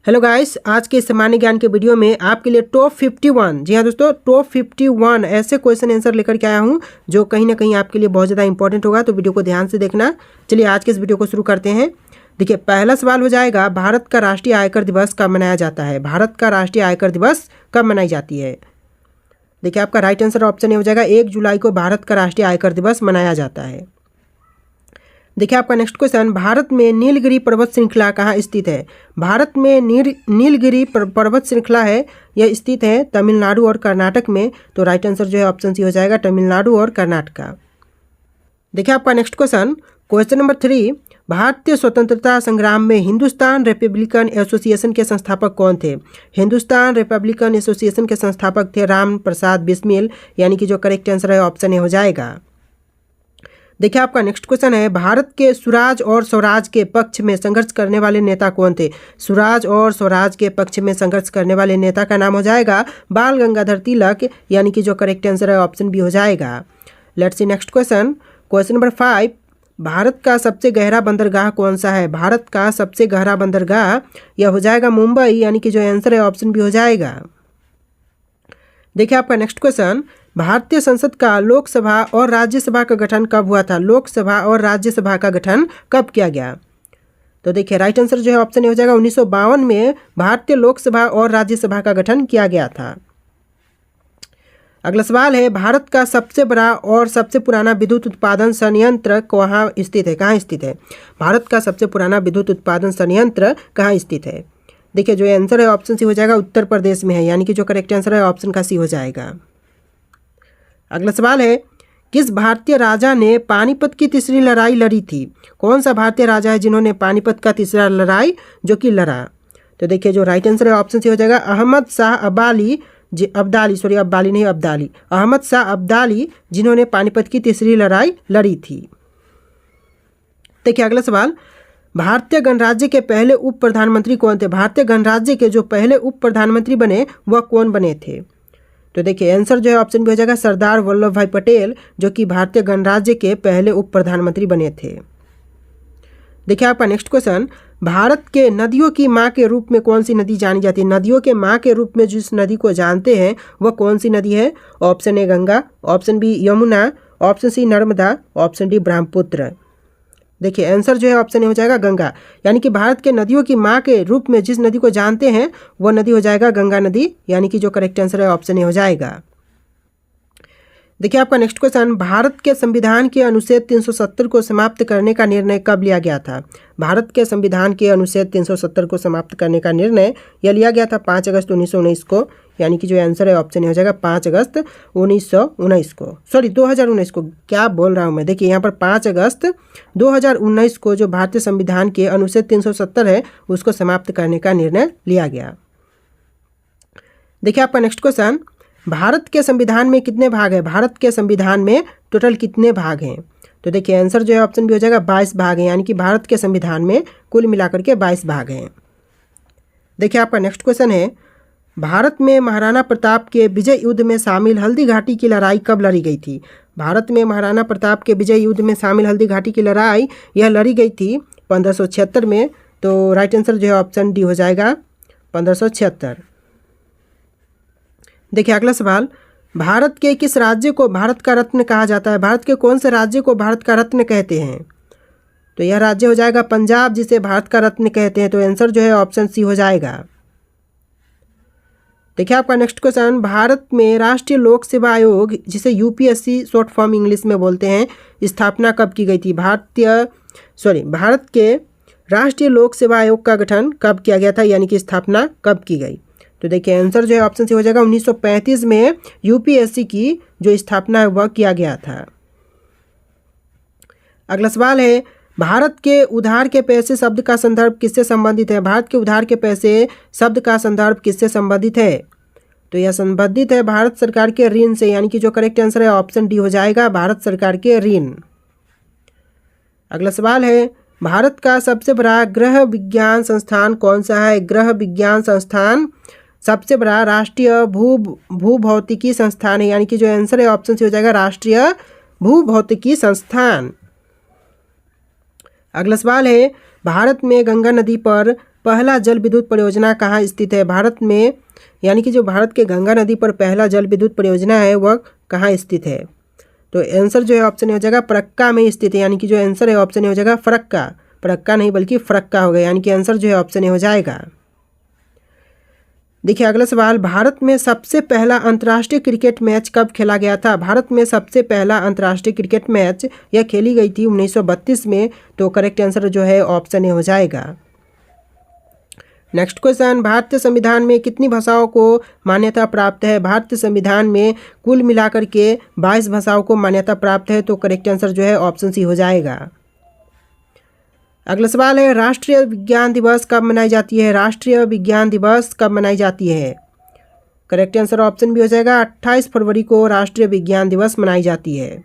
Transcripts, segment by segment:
Hello guys, आज के सामान्य ज्ञान के वीडियो में आपके लिए टॉप 51, जी हाँ दोस्तों, टॉप 51 ऐसे क्वेश्चन आंसर लेकर के आया हूँ जो कहीं ना कहीं आपके लिए बहुत ज़्यादा इंपॉर्टेंट होगा। तो वीडियो को ध्यान से देखना। चलिए आज के इस वीडियो को शुरू करते हैं। देखिए, पहला सवाल हो जाएगा, भारत का राष्ट्रीय आयकर दिवस कब मनाया जाता है? भारत का राष्ट्रीय आयकर दिवस कब मनाई जाती है? देखिए, आपका राइट आंसर ऑप्शन हो जाएगा 1 जुलाई को भारत का राष्ट्रीय आयकर दिवस मनाया जाता है। देखिए, आपका नेक्स्ट क्वेश्चन, भारत में नीलगिरी पर्वत श्रृंखला कहाँ स्थित है? भारत में नीलगिरी पर्वत श्रृंखला है, यह स्थित है तमिलनाडु और कर्नाटक में। तो राइट आंसर जो है ऑप्शन सी हो जाएगा तमिलनाडु और कर्नाटक। देखिए, आपका नेक्स्ट क्वेश्चन नंबर 3, भारतीय स्वतंत्रता संग्राम में हिंदुस्तान रिपब्लिकन एसोसिएशन के संस्थापक कौन थे? हिंदुस्तान रिपब्लिकन एसोसिएशन के संस्थापक थे राम प्रसाद बिस्मिल, यानी कि जो करेक्ट आंसर है ऑप्शन ए हो जाएगा। देखिए, आपका नेक्स्ट क्वेश्चन है, भारत के सुराज और स्वराज के पक्ष में संघर्ष करने वाले नेता कौन थे? सुराज और स्वराज के पक्ष में संघर्ष करने वाले नेता का नाम हो जाएगा बाल गंगाधर तिलक, यानी कि जो करेक्ट आंसर है ऑप्शन बी हो जाएगा। Let's see next question number 5, Bharat का सबसे गहरा बंदरगाह कौन सा है? भारत का सबसे गहरा बंदरगाह यह हो जाएगा मुंबई, यानी कि जो आंसर है ऑप्शन बी हो जाएगा। देखिए, आपका नेक्स्ट क्वेश्चन, भारतीय संसद का लोकसभा और राज्यसभा का गठन कब हुआ था? लोकसभा और राज्यसभा का गठन कब किया गया? तो देखिए, राइट आंसर जो है ऑप्शन ए हो जाएगा 1952 में भारतीय लोकसभा और राज्यसभा का गठन किया गया था। अगला सवाल है, भारत का सबसे बड़ा और सबसे पुराना विद्युत उत्पादन संयंत्र कहाँ स्थित है? कहाँ स्थित है? भारत का सबसे पुराना विद्युत उत्पादन संयंत्र कहाँ स्थित है? देखिए, जो आंसर है ऑप्शन सी हो जाएगा उत्तर प्रदेश में है, यानी कि जो करेक्ट आंसर है ऑप्शन का सी हो जाएगा। अगला सवाल है, किस भारतीय राजा ने पानीपत की तीसरी लड़ाई लड़ी थी? कौन सा भारतीय राजा है जिन्होंने पानीपत का तीसरा लड़ाई जो कि लड़ा? तो देखिए, जो राइट आंसर है ऑप्शन सी हो जाएगा अहमद शाह अब्दाली, अहमद शाह अब्दाली, जिन्होंने पानीपत की तीसरी लड़ाई लड़ी थी। देखिए, अगला सवाल, भारतीय गणराज्य के पहले उप प्रधानमंत्री कौन थे? भारतीय गणराज्य के जो पहले उप प्रधानमंत्री बने वह कौन बने थे? तो देखिए, आंसर जो है ऑप्शन भी हो जाएगा सरदार वल्लभ भाई पटेल, जो कि भारतीय गणराज्य के पहले उप प्रधानमंत्री बने थे। देखिए, आपका नेक्स्ट क्वेश्चन, भारत के नदियों की माँ के रूप में कौन सी नदी जानी जाती है? नदियों के माँ के रूप में जिस नदी को जानते हैं वह कौन सी नदी है? Option A Ganga, option B Yamuna, option C Narmada, option D Brahmaputra. देखिए, आंसर जो है ऑप्शन ए हो जाएगा गंगा, यानी कि भारत के नदियों की माँ के रूप में जिस नदी को जानते हैं वह नदी हो जाएगा गंगा नदी, यानी कि जो करेक्ट आंसर है ऑप्शन ए हो जाएगा। देखिए, आपका नेक्स्ट क्वेश्चन, भारत के संविधान के अनुच्छेद 370 को समाप्त करने का निर्णय कब लिया गया था? भारत के संविधान के अनुच्छेद 370 को समाप्त करने का निर्णय यह लिया गया था 5 अगस्त 1919 को, यानी कि जो आंसर है ऑप्शन हो जाएगा 5 अगस्त 2019 को। क्या बोल रहा हूँ मैं? देखिए, यहाँ पर 5 अगस्त 2019 को जो भारतीय संविधान के अनुच्छेद 370 है उसको समाप्त करने का निर्णय लिया गया। देखिए, आपका नेक्स्ट क्वेश्चन, भारत के संविधान में कितने भाग हैं? भारत के संविधान में टोटल कितने भाग हैं? तो देखिए, आंसर जो है ऑप्शन भी हो जाएगा 22 भाग हैं, यानी कि भारत के संविधान में कुल मिलाकर के 22 भाग हैं। देखिए, आपका नेक्स्ट क्वेश्चन है, भारत में महाराणा प्रताप के विजय युद्ध में शामिल हल्दी घाटी की लड़ाई कब लड़ी गई थी? भारत में महाराणा प्रताप के विजय युद्ध में शामिल हल्दी घाटी की लड़ाई यह लड़ी गई थी 1576 में। तो राइट आंसर जो है ऑप्शन डी हो जाएगा 1576। देखिए, अगला सवाल, भारत के किस राज्य को भारत का रत्न कहा जाता है? भारत के कौन से राज्य को भारत का रत्न कहते हैं? तो यह राज्य हो जाएगा पंजाब, जिसे भारत का रत्न कहते हैं। तो आंसर जो है ऑप्शन सी हो जाएगा। देखिए, आपका नेक्स्ट क्वेश्चन, भारत में राष्ट्रीय लोक सेवा आयोग, जिसे यूपीएससी शॉर्ट फॉर्म इंग्लिश में बोलते हैं, स्थापना कब की गई थी? भारत के राष्ट्रीय लोक सेवा आयोग का गठन कब किया गया था, यानी कि स्थापना कब की गई? तो देखिए, आंसर जो है ऑप्शन सी हो जाएगा 1935 में यूपीएससी की जो स्थापना है वह किया गया था। अगला सवाल है, भारत के उधार के पैसे शब्द का संदर्भ किससे संबंधित है? भारत के उधार के पैसे शब्द का संदर्भ किससे संबंधित है? तो यह संबंधित है भारत सरकार के ऋण से, यानी कि जो करेक्ट आंसर है ऑप्शन डी हो जाएगा भारत सरकार के ऋण। अगला सवाल है, भारत का सबसे बड़ा ग्रह विज्ञान संस्थान कौन सा है? ग्रह विज्ञान संस्थान सबसे बड़ा राष्ट्रीय भूभौतिकी संस्थान है, यानी कि जो आंसर है ऑप्शन सी हो जाएगा राष्ट्रीय भूभौतिकी संस्थान। अगला सवाल है, भारत में गंगा नदी पर पहला जल विद्युत परियोजना कहाँ स्थित है? भारत में, यानी कि जो भारत के गंगा नदी पर पहला जल विद्युत परियोजना है वह कहाँ स्थित है? तो आंसर जो है ऑप्शन ए हो जाएगा फरक्का में स्थित है, यानी कि जो आंसर है ऑप्शन ए हो जाएगा फरक्का। फरक्का नहीं बल्कि फरक्का हो गया, यानी कि आंसर जो है ऑप्शन ए हो जाएगा। देखिए अगला सवाल, भारत में सबसे पहला अंतर्राष्ट्रीय क्रिकेट मैच कब खेला गया था? भारत में सबसे पहला अंतर्राष्ट्रीय क्रिकेट मैच यह खेली गई थी 1932 में। तो करेक्ट आंसर जो है ऑप्शन ए हो जाएगा। नेक्स्ट क्वेश्चन, भारतीय संविधान में कितनी भाषाओं को मान्यता प्राप्त है? भारतीय संविधान में कुल मिलाकर के 22 भाषाओं को मान्यता प्राप्त है। तो करेक्ट आंसर जो है ऑप्शन सी हो जाएगा। अगला सवाल है, राष्ट्रीय विज्ञान दिवस कब मनाई जाती है? राष्ट्रीय विज्ञान दिवस कब मनाई जाती है? करेक्ट आंसर ऑप्शन भी हो जाएगा 28 फरवरी को राष्ट्रीय विज्ञान दिवस मनाई जाती है।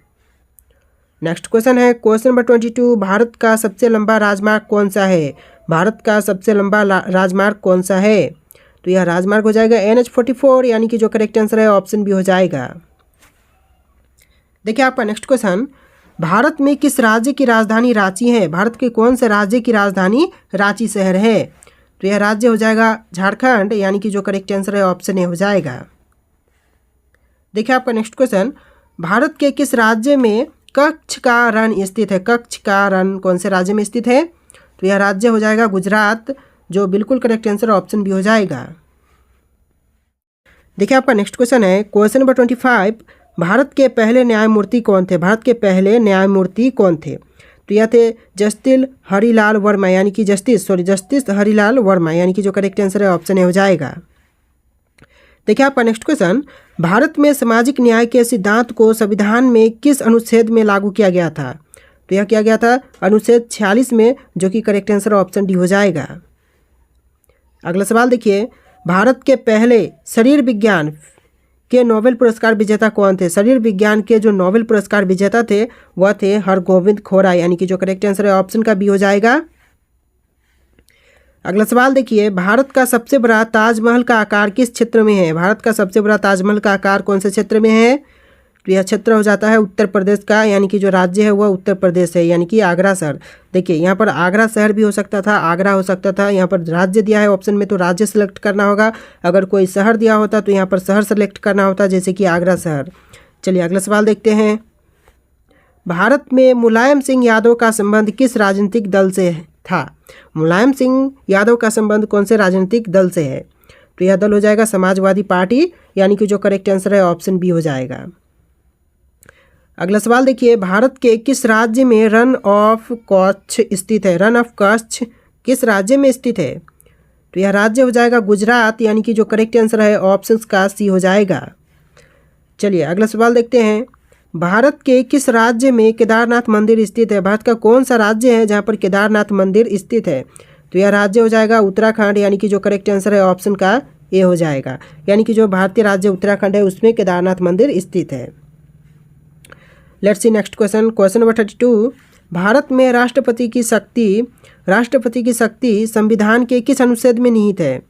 नेक्स्ट क्वेश्चन है, क्वेश्चन नंबर 22, भारत का सबसे लंबा राजमार्ग कौन सा है? भारत का सबसे लंबा राजमार्ग कौन सा है? तो यह राजमार्ग हो जाएगा NH44, यानी कि जो करेक्ट आंसर है ऑप्शन भी हो जाएगा। देखिए आपका नेक्स्ट क्वेश्चन, भारत में किस राज्य की राजधानी रांची है? भारत के कौन से राज्य की राजधानी रांची शहर है? तो यह राज्य हो जाएगा झारखंड, यानी कि जो करेक्ट आंसर है ऑप्शन ए हो जाएगा। देखिए आपका नेक्स्ट क्वेश्चन, भारत के किस राज्य में कच्छ का रण स्थित है? कच्छ का रण कौन से राज्य में स्थित है? तो यह राज्य हो जाएगा गुजरात, जो बिल्कुल करेक्ट आंसर ऑप्शन भी हो जाएगा। देखिए आपका नेक्स्ट क्वेश्चन है, क्वेश्चन नंबर 25, भारत के पहले न्यायमूर्ति कौन थे? भारत के पहले न्यायमूर्ति कौन थे? तो यह थे जस्टिस हरिलाल वर्मा, यानी कि जस्टिस हरिलाल वर्मा, यानी कि जो करेक्ट आंसर है ऑप्शन ए हो जाएगा। देखिए आपका नेक्स्ट क्वेश्चन, भारत में सामाजिक न्याय के सिद्धांत को संविधान में किस अनुच्छेद में लागू किया गया था? तो यह किया गया था अनुच्छेद 46 में, जो कि करेक्ट आंसर ऑप्शन डी हो जाएगा। अगला सवाल देखिए, भारत के पहले शरीर विज्ञान के नोबेल पुरस्कार विजेता कौन थे? शरीर विज्ञान के जो नोबेल पुरस्कार विजेता थे वह थे हरगोविंद खोरा, यानी कि जो करेक्ट आंसर है ऑप्शन का बी हो जाएगा। अगला सवाल देखिए, भारत का सबसे बड़ा ताजमहल का आकार किस क्षेत्र में है? भारत का सबसे बड़ा ताजमहल का आकार कौन से क्षेत्र में है? तो यह क्षेत्र हो जाता है उत्तर प्रदेश का, यानी कि जो राज्य है वह उत्तर प्रदेश है, यानी कि आगरा शहर। देखिए यहाँ पर आगरा शहर भी हो सकता था, आगरा हो सकता था। यहाँ पर राज्य दिया है ऑप्शन में तो राज्य सेलेक्ट करना होगा। अगर कोई शहर दिया होता तो यहाँ पर शहर सेलेक्ट करना होता, जैसे कि आगरा शहर। चलिए अगला सवाल देखते हैं, भारत में मुलायम सिंह यादव का संबंध किस राजनीतिक दल से था? मुलायम सिंह यादव का संबंध कौन से राजनीतिक दल से है? तो यह दल हो जाएगा समाजवादी पार्टी, यानी कि जो करेक्ट आंसर है ऑप्शन बी हो जाएगा। अगला सवाल देखिए, भारत के किस राज्य में रन ऑफ कच्छ स्थित है? रन ऑफ कच्छ किस राज्य में स्थित है? तो यह राज्य हो जाएगा गुजरात, यानी कि जो करेक्ट आंसर है ऑप्शन का सी हो जाएगा। चलिए अगला सवाल देखते हैं, भारत के किस राज्य में केदारनाथ मंदिर स्थित है? भारत का कौन सा राज्य है जहाँ पर केदारनाथ मंदिर स्थित है? तो यह राज्य हो जाएगा उत्तराखंड, यानी कि जो करेक्ट आंसर है ऑप्शन का ए हो जाएगा। यानी कि जो भारतीय राज्य उत्तराखंड है उसमें केदारनाथ मंदिर स्थित है। Let's see next question, question number 32, Bharat में राष्ट्रपति की शक्ति संविधान के किस अनुच्छेद में निहित है?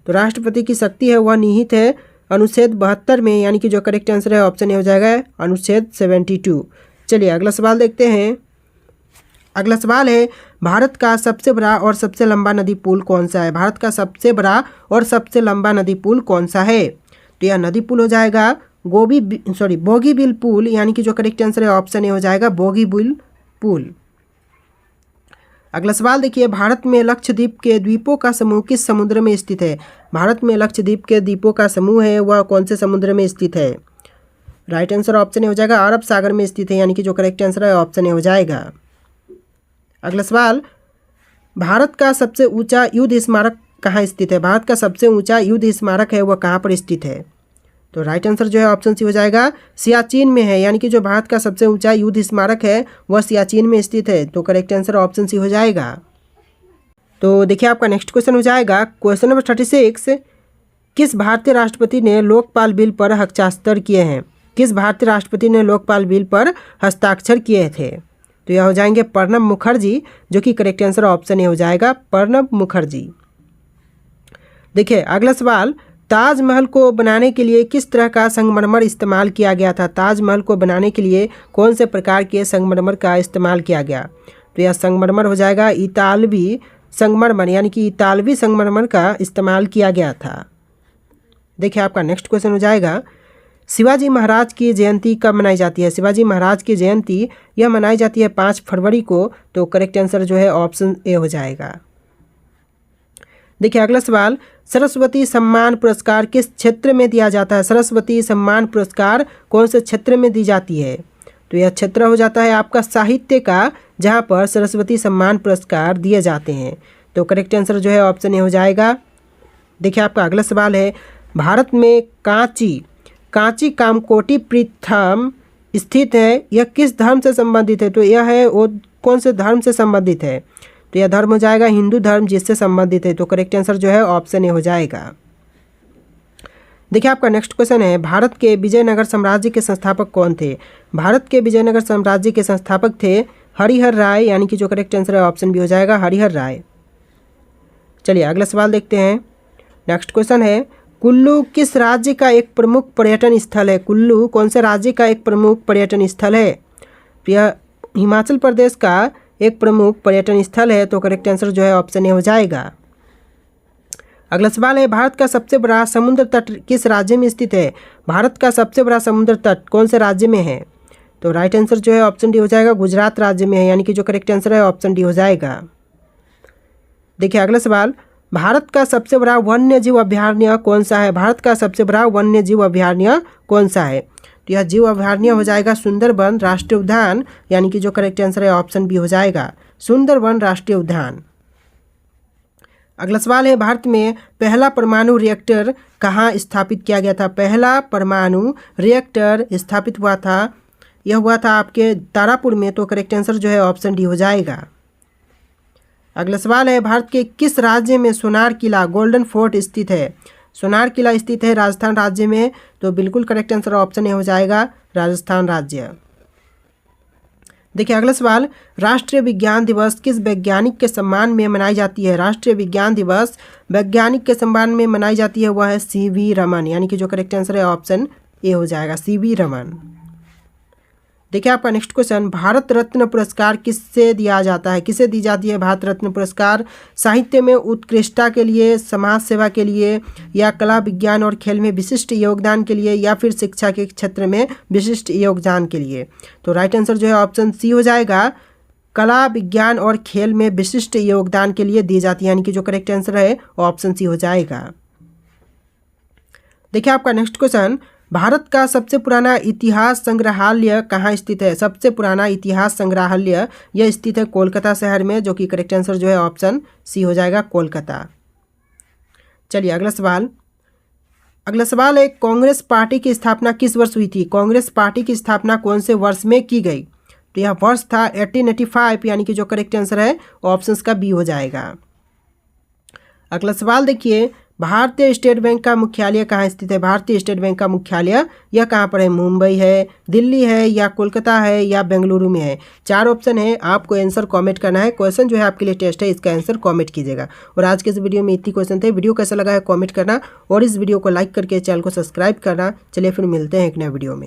तो राष्ट्रपति की शक्ति है वह निहित है अनुच्छेद 72 में, यानी कि जो करेक्ट आंसर है ऑप्शन ए हो जाएगा अनुच्छेद 72। चलिए अगला सवाल देखते हैं। अगला सवाल है, भारत का सबसे बड़ा और सबसे लंबा नदी पुल कौन सा है? भारत का सबसे बड़ा और सबसे लंबा नदी पुल कौन सा है? तो यह नदी पुल हो जाएगा बोगीबिल पुल, यानी कि जो करेक्ट आंसर है ऑप्शन ए हो जाएगा बोगीबिल पुल। अगला सवाल देखिए, भारत में लक्षद्वीप के द्वीपों का समूह किस समुद्र में स्थित है? भारत में लक्षद्वीप के द्वीपों का समूह है वह कौन से समुद्र में स्थित है? राइट आंसर ऑप्शन ए हो जाएगा अरब सागर में स्थित है, यानी कि जो करेक्ट आंसर है ऑप्शन ए हो जाएगा। अगला सवाल, भारत का सबसे ऊंचा युद्ध स्मारक कहाँ स्थित है? भारत का सबसे ऊंचा युद्ध स्मारक है वह कहाँ पर स्थित है? तो राइट आंसर जो है ऑप्शन सी हो जाएगा सियाचिन में है, यानी कि जो भारत का सबसे ऊंचा युद्ध स्मारक है वह सियाचिन में स्थित है। तो करेक्ट आंसर ऑप्शन सी हो जाएगा। तो देखिए आपका नेक्स्ट क्वेश्चन हो जाएगा क्वेश्चन नंबर 36, किस भारतीय राष्ट्रपति ने लोकपाल बिल पर हस्ताक्षर किए हैं? किस भारतीय राष्ट्रपति ने लोकपाल बिल पर हस्ताक्षर किए थे? तो यह हो जाएंगे प्रणब मुखर्जी, जो कि करेक्ट आंसर ऑप्शन ए हो जाएगा प्रणब मुखर्जी। देखिए अगला सवाल, ताजमहल को बनाने के लिए किस तरह का संगमरमर इस्तेमाल किया गया था? ताजमहल को बनाने के लिए कौन से प्रकार के संगमरमर का इस्तेमाल किया गया? तो यह संगमरमर हो जाएगा इतालवी संगमरमर यानी कि इतालवी संगमरमर का इस्तेमाल किया गया था। देखिए आपका नेक्स्ट क्वेश्चन हो जाएगा, शिवाजी महाराज की जयंती कब मनाई जाती है? शिवाजी महाराज की जयंती यह मनाई जाती है 5 फरवरी को। तो करेक्ट आंसर जो है ऑप्शन ए हो जाएगा। देखिए अगला सवाल, सरस्वती सम्मान पुरस्कार किस क्षेत्र में दिया जाता है? सरस्वती सम्मान पुरस्कार कौन से क्षेत्र में दी जाती है? तो यह क्षेत्र हो जाता है आपका साहित्य का, जहाँ पर सरस्वती सम्मान पुरस्कार दिए जाते हैं। तो करेक्ट आंसर जो है ऑप्शन ए हो जाएगा। देखिए आपका अगला सवाल है, भारत में कांची कामकोटि पीठम स्थित है, यह किस धर्म से संबंधित है? तो यह है वो कौन से धर्म से संबंधित है? तो यह धर्म हो जाएगा हिंदू धर्म जिससे संबंधित है। तो करेक्ट आंसर जो है ऑप्शन ए हो जाएगा। देखिए आपका नेक्स्ट क्वेश्चन है, भारत के विजयनगर साम्राज्य के संस्थापक कौन थे? भारत के विजयनगर साम्राज्य के संस्थापक थे हरिहर राय, यानी कि जो करेक्ट आंसर है ऑप्शन बी हो जाएगा, हरिहर राय। चलिए अगला सवाल देखते हैं। नेक्स्ट क्वेश्चन है, कुल्लू किस राज्य का एक प्रमुख पर्यटन स्थल है? कुल्लू कौन से राज्य का एक प्रमुख पर्यटन स्थल है? तो यह हिमाचल प्रदेश का एक प्रमुख पर्यटन स्थल है। तो करेक्ट आंसर जो है ऑप्शन ए हो जाएगा। अगला सवाल है, भारत का सबसे बड़ा समुद्र तट किस राज्य में स्थित है? भारत का सबसे बड़ा समुद्र तट कौन से राज्य में है? तो राइट आंसर जो है ऑप्शन डी हो जाएगा, गुजरात राज्य में है, यानी कि जो करेक्ट आंसर है ऑप्शन डी हो जाएगा। देखिए अगला सवाल, भारत का सबसे बड़ा वन्य जीव अभयारण्य कौन सा है? भारत का सबसे बड़ा वन्य जीव अभयारण्य कौन सा है? तो यह जीव अभयारण्य हो जाएगा सुंदरबन राष्ट्रीय उद्यान, यानी कि जो करेक्ट आंसर है ऑप्शन बी हो जाएगा, सुंदरबन राष्ट्रीय उद्यान। अगला सवाल है, भारत में पहला परमाणु रिएक्टर कहाँ स्थापित किया गया था? पहला परमाणु रिएक्टर स्थापित हुआ था, यह हुआ था आपके तारापुर में। तो करेक्ट आंसर जो है ऑप्शन डी हो जाएगा। अगला सवाल है, भारत के किस राज्य में सोनार किला गोल्डन फोर्ट स्थित है? सोनार किला स्थित है राजस्थान राज्य में। तो बिल्कुल करेक्ट आंसर ऑप्शन ए हो जाएगा, राजस्थान राज्य। देखिए अगला सवाल, राष्ट्रीय विज्ञान दिवस किस वैज्ञानिक के सम्मान में मनाई जाती है? राष्ट्रीय विज्ञान दिवस वैज्ञानिक के सम्मान में मनाई जाती है, वह है सी.वी. रमन, यानी कि जो करेक्ट आंसर है ऑप्शन ए हो जाएगा, सी.वी. रमन। देखिए आपका नेक्स्ट क्वेश्चन, भारत रत्न पुरस्कार किससे दिया जाता है? किसे दी जाती है भारत रत्न पुरस्कार? साहित्य में उत्कृष्टता के लिए, समाज सेवा के लिए, या कला विज्ञान और खेल में विशिष्ट योगदान के लिए, या फिर शिक्षा के क्षेत्र में विशिष्ट योगदान के लिए? तो राइट आंसर जो है ऑप्शन सी हो जाएगा, कला विज्ञान और खेल में विशिष्ट योगदान के लिए दी जाती है, यानी कि जो करेक्ट आंसर है ऑप्शन सी हो जाएगा। देखिए आपका नेक्स्ट क्वेश्चन, भारत का सबसे पुराना इतिहास संग्रहालय कहाँ स्थित है? सबसे पुराना इतिहास संग्रहालय यह स्थित है कोलकाता शहर में, जो कि करेक्ट आंसर जो है ऑप्शन सी हो जाएगा, कोलकाता। चलिए अगला सवाल है, कांग्रेस पार्टी की स्थापना किस वर्ष हुई थी? कांग्रेस पार्टी की स्थापना कौन से वर्ष में की गई? तो यह वर्ष था 1885, यानी कि जो करेक्ट आंसर है ऑप्शन का बी हो जाएगा। अगला सवाल देखिए, भारतीय स्टेट बैंक का मुख्यालय कहाँ स्थित है? भारतीय स्टेट बैंक का मुख्यालय यह कहाँ पर है? मुंबई है, दिल्ली है, या कोलकाता है, या बेंगलुरु में है? 4 ऑप्शन है, आपको आंसर कमेंट करना है। क्वेश्चन जो है आपके लिए टेस्ट है, इसका आंसर कमेंट कीजिएगा। और आज के इस वीडियो में इतनी क्वेश्चन थे। वीडियो कैसा लगा है कमेंट करना, और इस वीडियो को लाइक करके चैनल को सब्सक्राइब करना। चलिए फिर मिलते हैं एक नए वीडियो में।